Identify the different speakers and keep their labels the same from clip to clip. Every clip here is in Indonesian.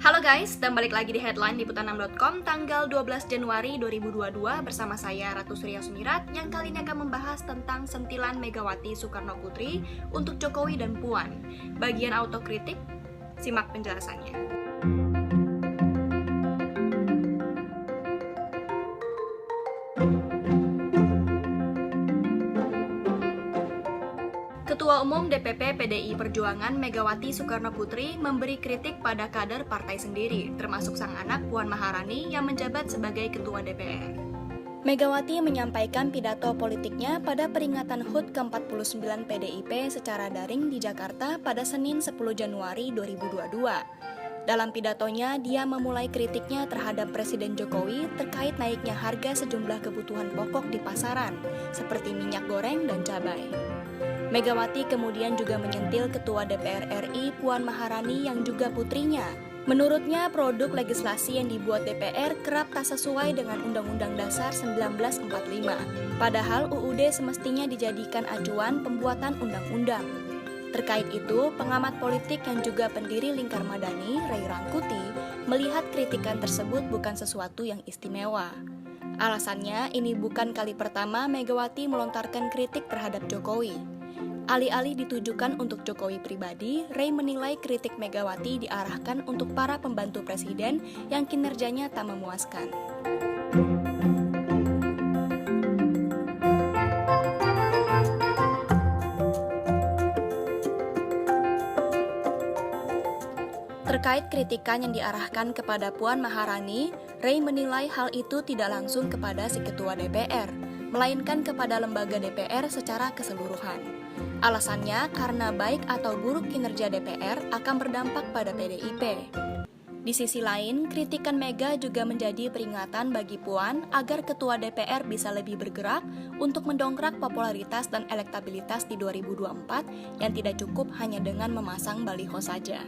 Speaker 1: Halo guys, dan balik lagi di headline liputan6.com tanggal 12 Januari 2022 bersama saya Ratu Surya Sumirat yang kali ini akan membahas tentang sentilan Megawati Soekarno Putri untuk Jokowi dan Puan. Bagian autokritik, simak penjelasannya. Ketua Umum DPP PDI Perjuangan Megawati Soekarno Putri memberi kritik pada kader partai sendiri, termasuk sang anak Puan Maharani yang menjabat sebagai Ketua DPR. Megawati menyampaikan pidato politiknya pada peringatan HUT ke-49 PDIP secara daring di Jakarta pada Senin 10 Januari 2022. Dalam pidatonya, dia memulai kritiknya terhadap Presiden Jokowi terkait naiknya harga sejumlah kebutuhan pokok di pasaran, seperti minyak goreng dan cabai. Megawati kemudian juga menyentil Ketua DPR RI Puan Maharani yang juga putrinya. Menurutnya, produk legislasi yang dibuat DPR kerap tak sesuai dengan Undang-Undang Dasar 1945. Padahal UUD semestinya dijadikan acuan pembuatan undang-undang. Terkait itu, pengamat politik yang juga pendiri Lingkar Madani, Ray Rangkuti, melihat kritikan tersebut bukan sesuatu yang istimewa. Alasannya, ini bukan kali pertama Megawati melontarkan kritik terhadap Jokowi. Alih-alih ditujukan untuk Jokowi pribadi, Ray menilai kritik Megawati diarahkan untuk para pembantu presiden yang kinerjanya tak memuaskan. Terkait kritikan yang diarahkan kepada Puan Maharani, Ray menilai hal itu tidak langsung kepada si Ketua DPR, melainkan kepada lembaga DPR secara keseluruhan. Alasannya karena baik atau buruk kinerja DPR akan berdampak pada PDIP. Di sisi lain, kritikan Mega juga menjadi peringatan bagi Puan agar Ketua DPR bisa lebih bergerak untuk mendongkrak popularitas dan elektabilitas di 2024 yang tidak cukup hanya dengan memasang baliho saja.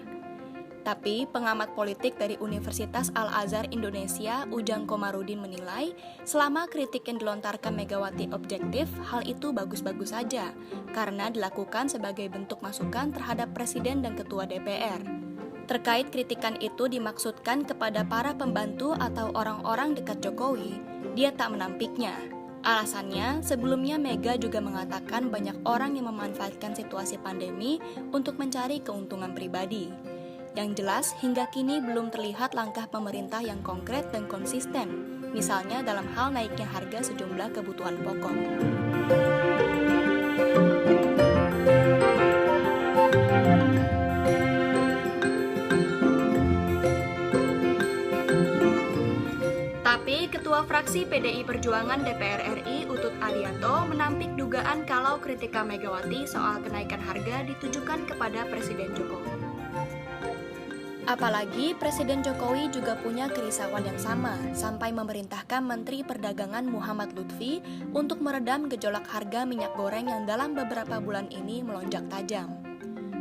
Speaker 1: Tapi, pengamat politik dari Universitas Al-Azhar Indonesia, Ujang Komarudin menilai, selama kritik yang dilontarkan Megawati objektif, hal itu bagus-bagus saja, karena dilakukan sebagai bentuk masukan terhadap Presiden dan Ketua DPR. Terkait kritikan itu dimaksudkan kepada para pembantu atau orang-orang dekat Jokowi, dia tak menampiknya. Alasannya, sebelumnya Mega juga mengatakan banyak orang yang memanfaatkan situasi pandemi untuk mencari keuntungan pribadi. Yang jelas, hingga kini belum terlihat langkah pemerintah yang konkret dan konsisten, misalnya dalam hal naiknya harga sejumlah kebutuhan pokok. Tapi, Ketua Fraksi PDI Perjuangan DPR RI Utut Adianto menampik dugaan kalau kritikan Megawati soal kenaikan harga ditujukan kepada Presiden Jokowi. Apalagi Presiden Jokowi juga punya kerisauan yang sama, sampai memerintahkan Menteri Perdagangan Muhammad Lutfi untuk meredam gejolak harga minyak goreng yang dalam beberapa bulan ini melonjak tajam.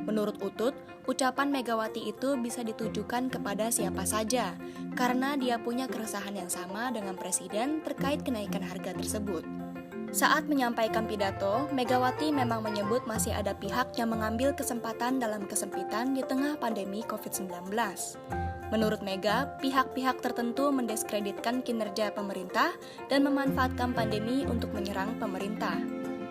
Speaker 1: Menurut Utut, ucapan Megawati itu bisa ditujukan kepada siapa saja, karena dia punya keresahan yang sama dengan Presiden terkait kenaikan harga tersebut. Saat menyampaikan pidato, Megawati memang menyebut masih ada pihak yang mengambil kesempatan dalam kesempitan di tengah pandemi COVID-19. Menurut Mega, pihak-pihak tertentu mendiskreditkan kinerja pemerintah dan memanfaatkan pandemi untuk menyerang pemerintah.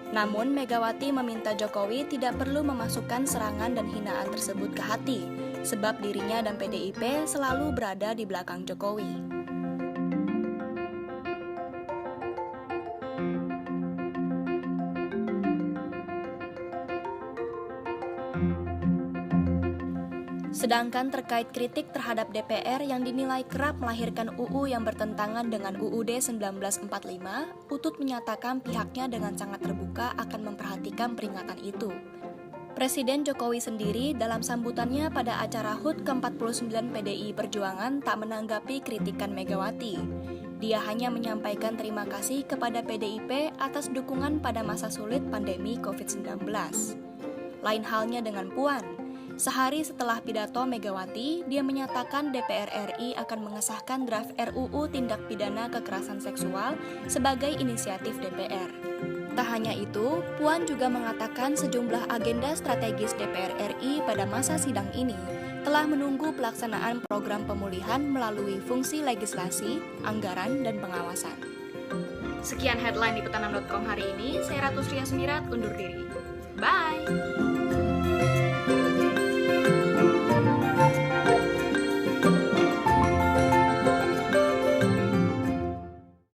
Speaker 1: Namun, Megawati meminta Jokowi tidak perlu memasukkan serangan dan hinaan tersebut ke hati, sebab dirinya dan PDIP selalu berada di belakang Jokowi. Sedangkan terkait kritik terhadap DPR yang dinilai kerap melahirkan UU yang bertentangan dengan UUD 1945, Utut menyatakan pihaknya dengan sangat terbuka akan memperhatikan peringatan itu. Presiden Jokowi sendiri dalam sambutannya pada acara HUT ke-49 PDI Perjuangan tak menanggapi kritikan Megawati. Dia hanya menyampaikan terima kasih kepada PDIP atas dukungan pada masa sulit pandemi COVID-19. Lain halnya dengan Puan. Sehari setelah pidato Megawati, dia menyatakan DPR RI akan mengesahkan draft RUU Tindak Pidana Kekerasan Seksual sebagai inisiatif DPR. Tak hanya itu, Puan juga mengatakan sejumlah agenda strategis DPR RI pada masa sidang ini telah menunggu pelaksanaan program pemulihan melalui fungsi legislasi, anggaran, dan pengawasan.
Speaker 2: Sekian headline di petanam.com hari ini. Saya Ratu Sria Semirat undur diri. Bye!